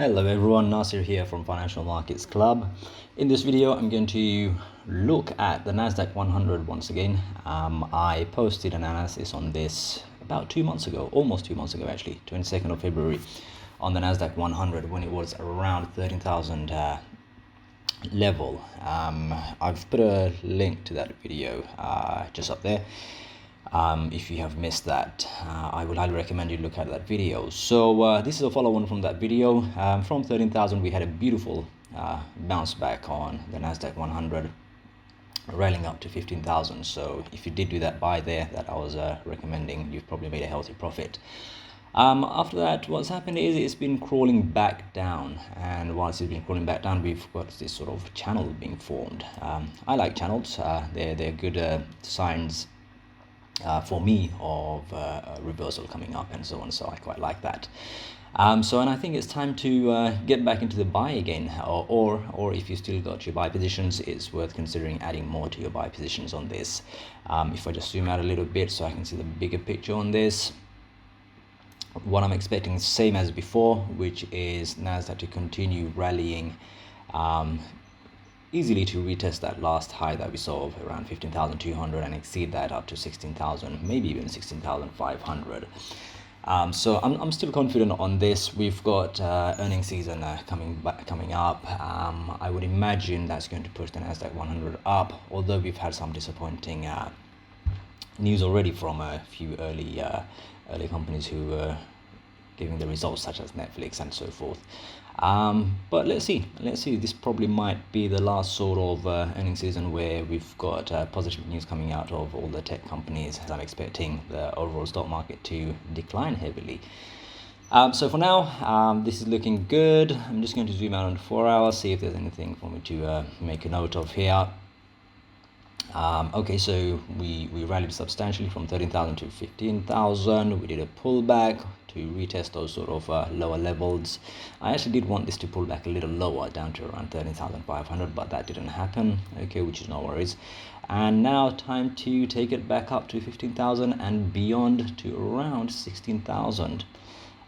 Hello everyone, Nasir here from Financial Markets Club. In this video, I'm going to look at the Nasdaq 100 once again. I posted an analysis on this about 2 months ago, almost 2 months ago actually, 22nd of February, on the Nasdaq 100 when it was around 13,000 level. I've put a link to that video just up there. If you have missed that, I would highly recommend you look at that video. So this is a follow-on from that video. From 13,000 we had a beautiful bounce back on the Nasdaq 100, rallying up to 15,000. So if you did do that buy there that I was recommending, you've probably made a healthy profit. After that, what's happened is it's been crawling back down, and once it's been crawling back down, we've got this sort of channel being formed. I like channels. They're good signs for me of reversal coming up and so on, so I quite like that. And I think it's time to get back into the buy again, or if you still got your buy positions, it's worth considering adding more to your buy positions on this. If I just zoom out a little bit so I can see the bigger picture on this, what I'm expecting is same as before, which is Nasdaq to continue rallying easily to retest that last high that we saw of around 15,200 and exceed that up to 16,000, maybe even 16,500. So I'm still confident on this. We've got earnings season coming up. I would imagine that's going to push the Nasdaq 100 up, although we've had some disappointing news already from a few early companies who were giving the results, such as Netflix and so forth. But let's see. This probably might be the last sort of earnings season where we've got positive news coming out of all the tech companies. I'm expecting the overall stock market to decline heavily. So for now, this is looking good. I'm just going to zoom out on the 4 hours, see if there's anything for me to make a note of here. Okay, so we rallied substantially from 13,000 to 15,000. We did a pullback to retest those sort of lower levels. I actually did want this to pull back a little lower down to around 13,500, but that didn't happen. Okay, which is no worries. And now time to take it back up to 15,000 and beyond to around 16,000.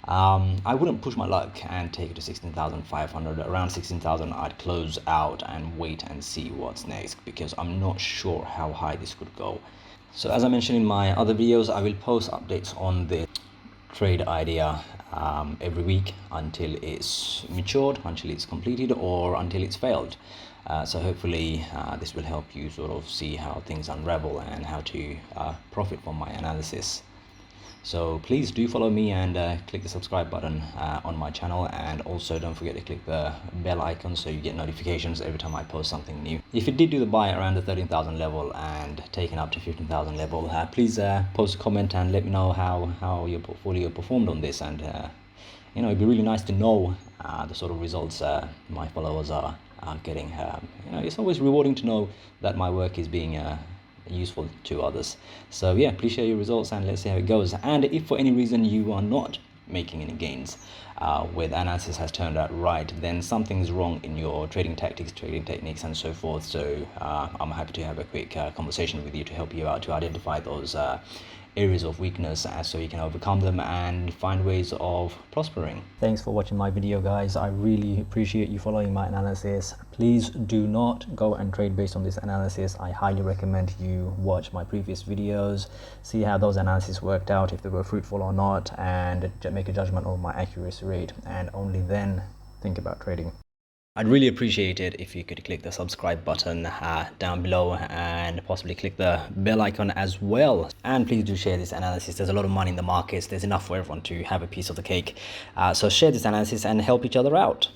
I wouldn't push my luck and take it to 16,500. Around 16,000 I'd close out and wait and see what's next, because I'm not sure how high this could go. So as I mentioned in my other videos, I will post updates on the trade idea every week until it's matured, until it's completed, or until it's failed. So hopefully this will help you sort of see how things unravel and how to profit from my analysis. So please do follow me and click the subscribe button on my channel, and also don't forget to click the bell icon so you get notifications every time I post something new. If you did do the buy around the 13,000 level and taken up to 15,000 level, please post a comment and let me know how your portfolio performed on this, and it'd be really nice to know the sort of results my followers are getting. It's always rewarding to know that my work is being useful to others. So yeah, please share your results and let's see how it goes. And if for any reason you are not making any gains, where the analysis has turned out right, then something's wrong in your trading tactics, trading techniques and so forth. So I'm happy to have a quick conversation with you to help you out to identify those areas of weakness so you can overcome them and find ways of prospering. Thanks for watching my video, guys. I really appreciate you following my analysis. Please do not go and trade based on this analysis. I highly recommend you watch my previous videos, see how those analyses worked out, if they were fruitful or not, and make a judgment on my accuracy rate, and only then think about trading. I'd really appreciate it if you could click the subscribe button down below and possibly click the bell icon as well. And please do share this analysis. There's a lot of money in the markets. There's enough for everyone to have a piece of the cake. So share this analysis and help each other out.